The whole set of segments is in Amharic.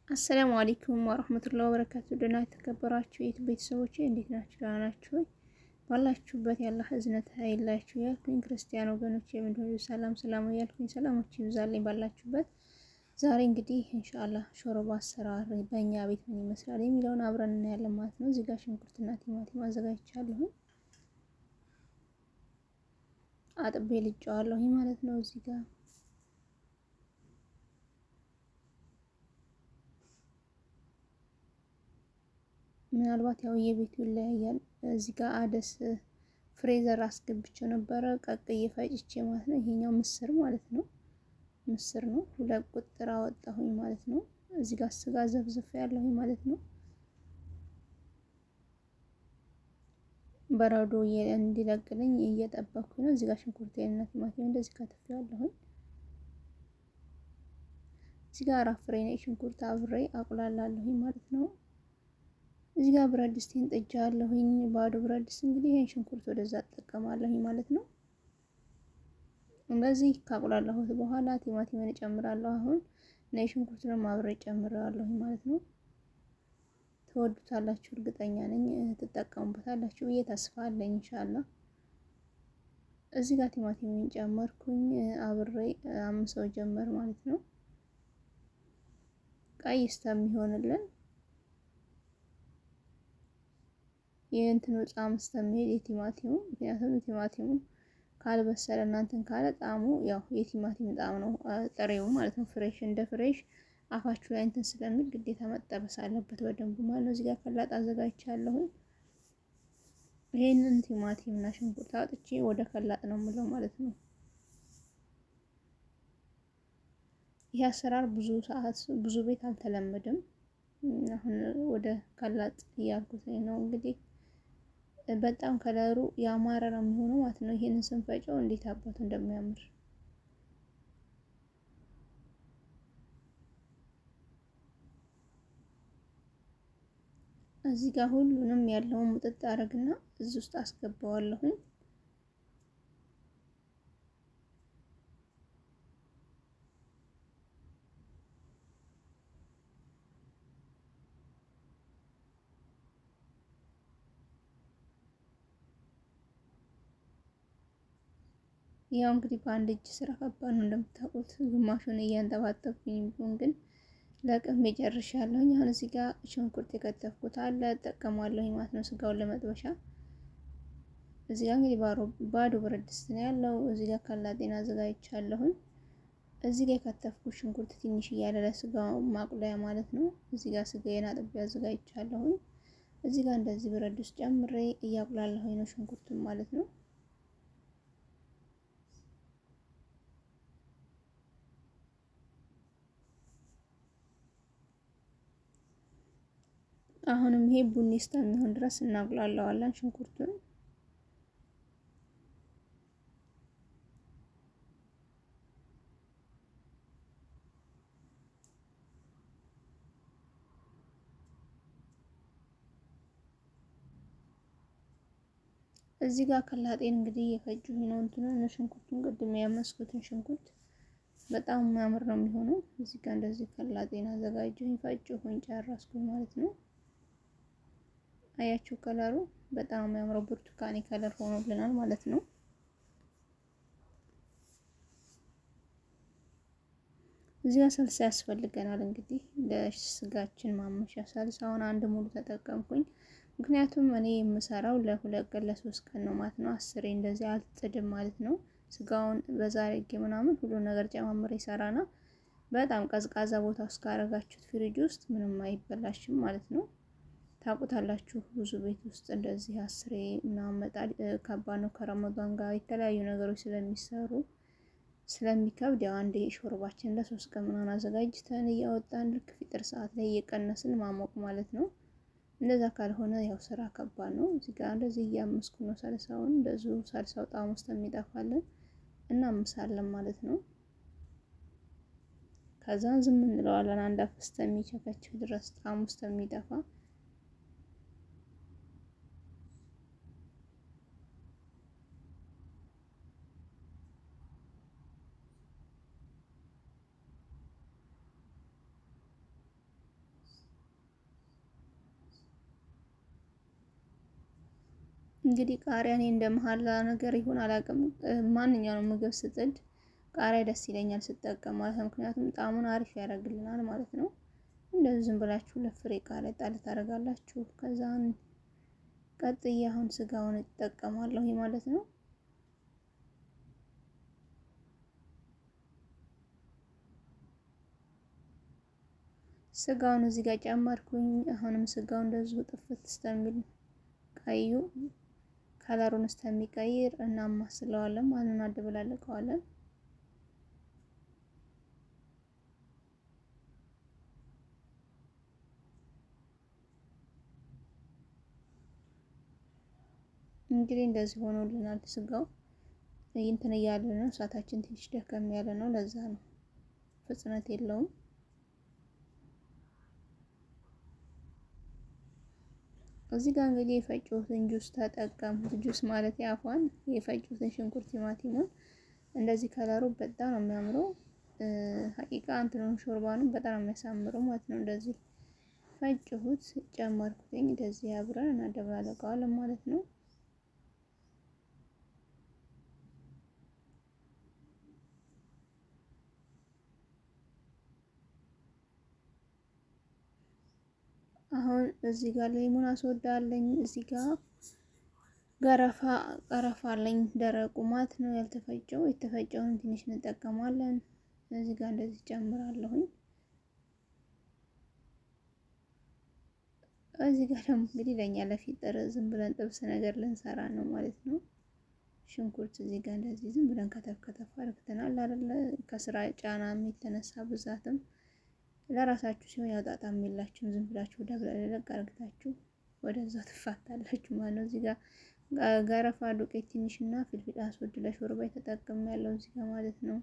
አሰላሙ አለይኩም ወራህመቱላሂ ወበረካቱ። ደህና የተከበራችሁ የት ቤተሰቦቼ እንዴት ናችሁ? ደህና ናችሁ ወይ? ባላችሁበት ያላህ እዝነት አይላችሁ ያልኩኝ ክርስቲያን ወገኖቼ ምንድነው ሰላም ሰላም ያልኩኝ ሰላሞች ይብዛልኝ ባላችሁበት። ዛሬ እንግዲህ ኢንሻአላህ ሾርባ አሰራር በእኛ ቤት ምን ይመስላል የሚለውን አብረን እናያለን ማለት ነው። እዚህ ጋር ሽንኩርትና ቲማቲም አዘጋጅቻለሁ። አጥቤ ልጬዋለሁ ማለት ነው። እዚህ ጋር ምናልባት ያው የቤቱ ይለያያል። እዚህ ጋር አደስ ፍሬዘር አስገብቼው ነበረ ቀቅዬ ፈጭቼ ማለት ነው። ይሄኛው ምስር ማለት ነው። ምስር ነው። ሁለት ቁጥር አወጣሁኝ ማለት ነው። እዚህ ጋር ስጋ ዘፍዝፍ ያለሁኝ ማለት ነው። በረዶ እንዲለቅልኝ እየጠበኩኝ ነው። እዚህ ጋር ሽንኩርቴንና ቲማቲም እንደዚህ ከትፌዋለሁኝ። እዚህ ጋር አራት ፍሬ ነጭ ሽንኩርት አብሬ አቁላላለሁኝ ማለት ነው። እዚህ ጋር ብረት ድስቴን ጥጃለሁኝ። ባዶ ብረት ድስት እንግዲህ ይሄን ሽንኩርት ወደዛ እጠቀማለሁኝ ማለት ነው። እንደዚህ ካቁላላሁት በኋላ ቲማቲምን እጨምራለሁ። አሁን ነጭ ሽንኩርቱንም አብሬ እጨምራለሁኝ ማለት ነው። ትወዱታላችሁ እርግጠኛ ነኝ፣ ትጠቀሙበታላችሁ ብዬ ተስፋ አለኝ ኢንሻአላህ። እዚህ ጋር ቲማቲምን ጨመርኩኝ አብሬ አምሰው ጀመር ማለት ነው። ቀይ እስከሚሆንልን የእንትኑ ጣዕም እስከሚሄድ የቲማቲሙ፣ ምክንያቱም ቲማቲሙ ካልበሰለ እናንተን ካለ ጣዕሙ ያው የቲማቲም ጣዕም ነው ጥሬው ማለት ነው። ፍሬሽ እንደ ፍሬሽ አፋችሁ ላይ እንትን ስለሚል ግዴታ መጠበስ አለበት በደንብ ማለት ነው። እዚህ ጋር ከላጣ አዘጋጅቻለሁኝ። ይሄንን ቲማቲም እና ሽንኩርት አውጥቼ ወደ ከላጥ ነው የምለው ማለት ነው። ይህ አሰራር ብዙ ሰዓት ብዙ ቤት አልተለመደም። አሁን ወደ ከላጥ እያልኩት ነው እንግዲህ በጣም ከለሩ ያማረ ነው የሚሆነው ማለት ነው። ይሄንን ስንፈጨው እንዴት አባቱ እንደሚያምር እዚህ ጋር ሁሉንም ያለውን ሙጥጥ አረግና እዚህ ውስጥ አስገባዋለሁኝ። ያው እንግዲህ በአንድ እጅ ስራ ከባድ ነው እንደምታውቁት። ግማሹን እያንጠባጠብኩኝ ቢሆን ግን ለቅሜ ጨርሻለሁኝ። አሁን እዚህ ጋር ሽንኩርት የከተፍኩት አለ እጠቀማለሁኝ ማለት ነው ስጋውን ለመጥበሻ። እዚህ ጋር እንግዲህ ባዶ ብረት ድስት ነው ያለው። እዚህ ጋር ከላጤን አዘጋጅቻለሁኝ። እዚህ ጋር የከተፍኩት ሽንኩርት ትንሽ እያለ ለስጋው ማቁላያ ማለት ነው። እዚህ ጋር ስጋዬን አጥቤ አዘጋጅቻለሁኝ። እዚህ ጋር እንደዚህ ብረት ድስት ጨምሬ እያቁላለሁኝ ነው ሽንኩርቱን ማለት ነው። አሁንም ይሄ ቡኒ እስከሚሆን ድረስ እናቁላለዋለን ሽንኩርቱን። እዚህ ጋር ከላጤን እንግዲህ የፈጁኝ ነው እንትኑን ሽንኩርቱን ቅድም ያመስኩትን ሽንኩርት በጣም የሚያምር ነው የሚሆነው። እዚህ ጋር እንደዚህ ከላጤን አዘጋጀሁኝ ፈጭሁኝ ጨረስኩኝ ማለት ነው። አያችሁ ከለሩ በጣም የሚያምረው ብርቱካኔ ከለር ሆኖልናል ማለት ነው። እዚህ ጋር ሰልሳ ያስፈልገናል እንግዲህ ለስጋችን ማመሻ ሰልሳውን አንድ ሙሉ ተጠቀምኩኝ። ምክንያቱም እኔ የምሰራው ለሁለት ቀን ለሶስት ቀን ነው ማለት ነው። አስሬ እንደዚህ አልጥድም ማለት ነው። ስጋውን በዛ አድርጌ ምናምን ሁሉ ነገር ጨማምሬ ሰራና በጣም ቀዝቃዛ ቦታ ውስጥ ካረጋችሁት ፍሪጅ ውስጥ ምንም አይበላሽም ማለት ነው። ታውቁታላችሁ ብዙ ቤት ውስጥ እንደዚህ አስሬ ምናምን መጣል ከባድ ነው። ከረመዳን ጋር የተለያዩ ነገሮች ስለሚሰሩ ስለሚከብድ ያው አንዴ ሾርባችን ለሶስት ቀን ምናምን አዘጋጅተን እያወጣን ልክ ፊጥር ሰዓት ላይ እየቀነስን ማሞቅ ማለት ነው። እንደዛ ካልሆነ ያው ስራ ከባድ ነው። እዚህ ጋር እንደዚህ እያመስኩ ነው ሰልሳውን እንደዚሁ ሰልሳው ጣዕሙ እስከሚጠፋልን እናምሳለን ማለት ነው። ከዛ ዝም እንለዋለን አንድ አፍ እስከሚቸከችው ድረስ ጣዕሙ እስከሚጠፋ። እንግዲህ ቃሪያ እኔ እንደ መሀላ ነገር ይሁን አላውቅም፣ ማንኛውንም ምግብ ስጥድ ቃሪያ ደስ ይለኛል ስጠቀም ማለት ነው። ምክንያቱም ጣዕሙን አሪፍ ያደርግልናል ማለት ነው። እንደዚህ ዝም ብላችሁ ለፍሬ ቃሪያ ጣል ታደርጋላችሁ። ከዛን ቀጥዬ አሁን ስጋውን እጠቀማለሁ ማለት ነው። ስጋውን እዚህ ጋር ጨመርኩኝ። አሁንም ስጋው እንደዚሁ ጥፍት እስከሚል ቀዩ ከለሩን እስከሚቀይር እናማስለዋለን ማለት ነው። እናደበላልቀዋለን። እንግዲህ እንደዚህ ሆኖልናል። ስጋው እንትን እያለ ነው። እሳታችን ትንሽ ደከም ያለ ነው። ለዛ ነው ፍጥነት የለውም። እዚህ ጋር እንግዲህ የፈጨሁትን ጁስ ተጠቀምኩት። ጁስ ማለት ያፏን የፈጨሁትን ሽንኩርት ቲማቲሙን እንደዚህ ከለሩ በጣም ነው የሚያምረው። ሀቂቃ እንትኑን ሾርባኑን በጣም ነው የሚያሳምረው ማለት ነው። እንደዚህ ፈጨሁት ጨመርኩትኝ። እንደዚህ አብረን እናደባለቀዋለን ማለት ነው። አሁን እዚህ ጋር ሌሙን አስወዳለኝ። እዚህ ጋር ቀረፋ አለኝ ደረቁ ማለት ነው፣ ያልተፈጨው። የተፈጨውን ትንሽ እንጠቀማለን። እዚህ ጋር እንደዚህ ጨምራለሁኝ። እዚህ ጋር ደግሞ እንግዲህ ለኛ ለፊጥር ዝም ብለን ጥብስ ነገር ልንሰራ ነው ማለት ነው። ሽንኩርት እዚህ ጋር እንደዚህ ዝም ብለን ከተፍ ከተፍ አድርገናል አይደለ? ከስራ ጫናም የተነሳ ብዛትም ለራሳችሁ ሲሆን ያጣጣም የላችሁም። ዝም ብላችሁ ደብለቅ አድርጋችሁ ወደዛ ትፋታላችሁ ማለት ነው። እዚህ ጋር ገረፋ ዱቄት ትንሽና ፍልፍል አስወድ ለሾርባ ያለው እዚህ ጋር ማለት ነው።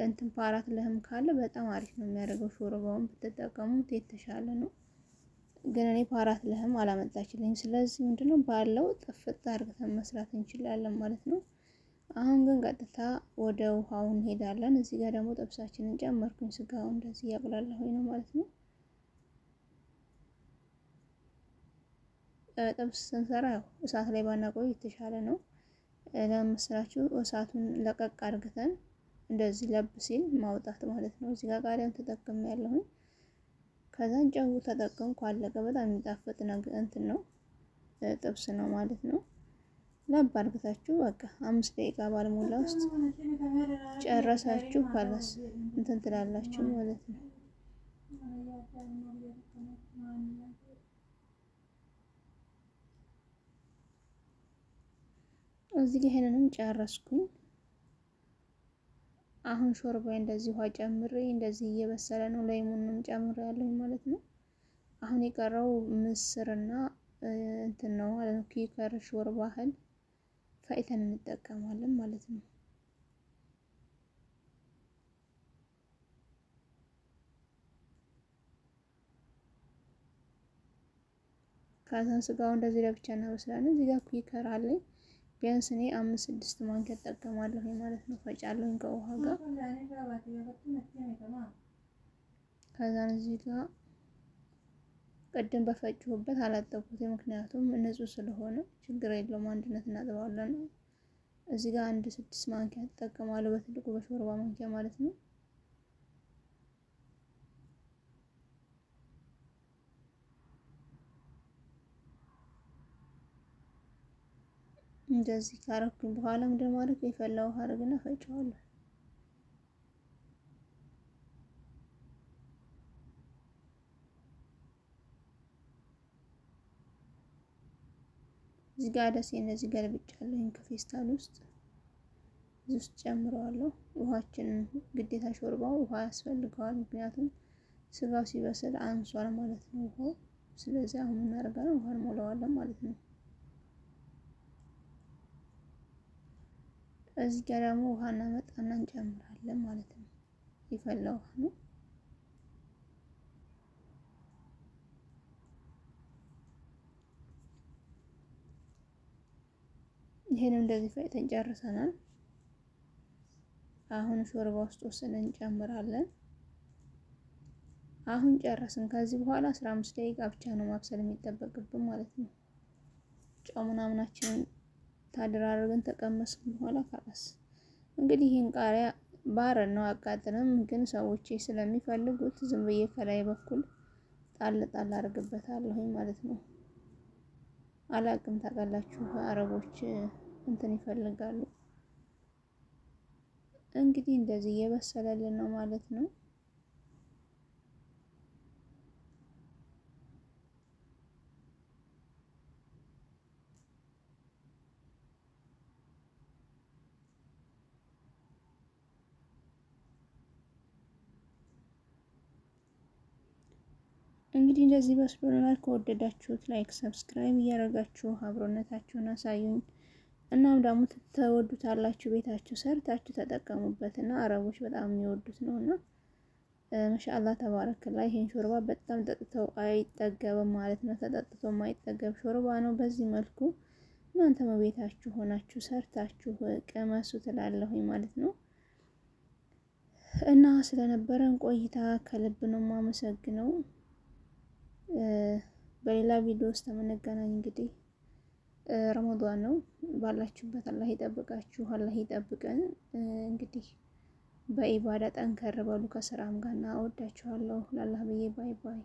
እንትን ፓራት ለህም ካለ በጣም አሪፍ ነው የሚያደርገው። ሾርባውን ብትጠቀሙት የተሻለ ነው። ግን እኔ ፓራት ለህም አላመጣችልኝም። ስለዚህ ምንድነው ባለው ጥፍጥ አድርገን መስራት እንችላለን ማለት ነው። አሁን ግን ቀጥታ ወደ ውሃው እንሄዳለን። እዚህ ጋር ደግሞ ጥብሳችንን ጨመርኩኝ። ስጋው እንደዚህ ያቁላላሁኝ ነው ማለት ነው። ጥብስ ስንሰራ ያው እሳት ላይ ባናቆይ የተሻለ ነው። ለምሳሌ እሳቱን ለቀቅ አድርገን እንደዚህ ለብ ሲል ማውጣት ማለት ነው። እዚህ ጋር ቃሪያን ተጠቅሜያለሁኝ። ከዛን ጨው ተጠቀምኩ። አለቀ። በጣም የሚጣፍጥ ነገር እንትን ነው፣ ጥብስ ነው ማለት ነው። ለብ አድርጋችሁ በቃ 5 ደቂቃ ባልሞላ ውስጥ ጨረሳችሁ። ካላስ እንትን ትላላችሁ ማለት ነው። እዚህ ጋር ይሄንንም ጨረስኩኝ። አሁን ሾርባዬ እንደዚህ ውሃ ጨምሬ እንደዚህ እየበሰለ ነው። ሌሙንም ጨምሬያለሁ ማለት ነው። አሁን የቀረው ምስርና እንትን ነው ማለት ነው። ኪከር ሾርባ እህል ፈጭተን እንጠቀማለን ማለት ነው። ከዛን ስጋው እንደዚህ ለብቻ እናበስላለን። እዚህ ጋር ኪከር አለኝ። ቢያንስ እኔ 5-6 ማንኪያ እጠቀማለሁ ማለት ነው። ፈጫለሁ ከውሃ ጋር። ከዛን እዚህ ጋር ቅድም በፈጭሁበት አላጠብኩትም፣ ምክንያቱም ንጹህ ስለሆነ ችግር የለውም። አንድነት እናጥበዋለን። እዚህ ጋር 1-6 ማንኪያ እጠቀማለሁ፣ በትልቁ በሾርባ ማንኪያ ማለት ነው። እንደዚህ ካረኩኝ በኋላ ምንድን ማድረግ የፈላ ውሃ አድርግና ፈጨዋለሁ። እዚህ ጋር ደሴ እንደዚህ ገልብጫለሁኝ ከፌስታል ውስጥ እዚህ ውስጥ ጨምረዋለሁ። ውሃችንን ግዴታ ሾርባው ውሃ ያስፈልገዋል፣ ምክንያቱም ስጋው ሲበስል አንሷል ማለት ነው ውሃው። ስለዚህ አሁን እናደርጋለን ውሃ እንሞላዋለን ማለት ነው። እዚህ ጋር ደግሞ ውሃ እናመጣና እንጨምራለን ማለት ነው። የፈላ ውሃ ነው። ይሄን እንደዚህ ፈጭተን ጨርሰናል። አሁን ሾርባ ውስጥ ወስደን እንጨምራለን። አሁን ጨረስን። ከዚህ በኋላ 15 ደቂቃ ብቻ ነው ማብሰል የሚጠበቅብን ማለት ነው። ጨው ምናምናችንን ታደራርገን ተቀመስን በኋላ ካላስ እንግዲህ ይህን ቃሪያ ባረን ነው አቃጥንም፣ ግን ሰዎቼ ስለሚፈልጉት ዝም ብዬ ከላይ በኩል ጣል ጣል አድርግበታለሁ ማለት ነው። አላቅም ታውቃላችሁ፣ አረቦች እንትን ይፈልጋሉ። እንግዲህ እንደዚህ እየበሰለልን ነው ማለት ነው። እንግዲህ እንደዚህ በስሎናል። ከወደዳችሁት ላይክ፣ ሰብስክራይብ እያደረጋችሁ አብሮነታችሁን አሳዩኝ። እናም ደግሞ ተወዱታላችሁ፣ ቤታችሁ ሰርታችሁ ተጠቀሙበት እና አረቦች በጣም የሚወዱት ነው እና ማሻአላህ ተባረከላ። ይሄን ሾርባ በጣም ጠጥተው አይጠገብም ማለት ነው። ተጠጥቶ የማይጠገብ ሾርባ ነው። በዚህ መልኩ እናንተም ቤታችሁ ሆናችሁ ሰርታችሁ ቅመሱ ትላለሁኝ ማለት ነው። እና ስለነበረን ቆይታ ከልብ ነው የማመሰግነው። በሌላ ቪዲዮ ውስጥ የምንገናኝ እንግዲህ ረመዷን ነው። ባላችሁበት አላህ ይጠብቃችሁ፣ አላህ ይጠብቀን። እንግዲህ በኢባዳ ጠንከር በሉ ከስራም ጋር እና እወዳችኋለሁ። ላላህ ብዬ ባይ ባይ።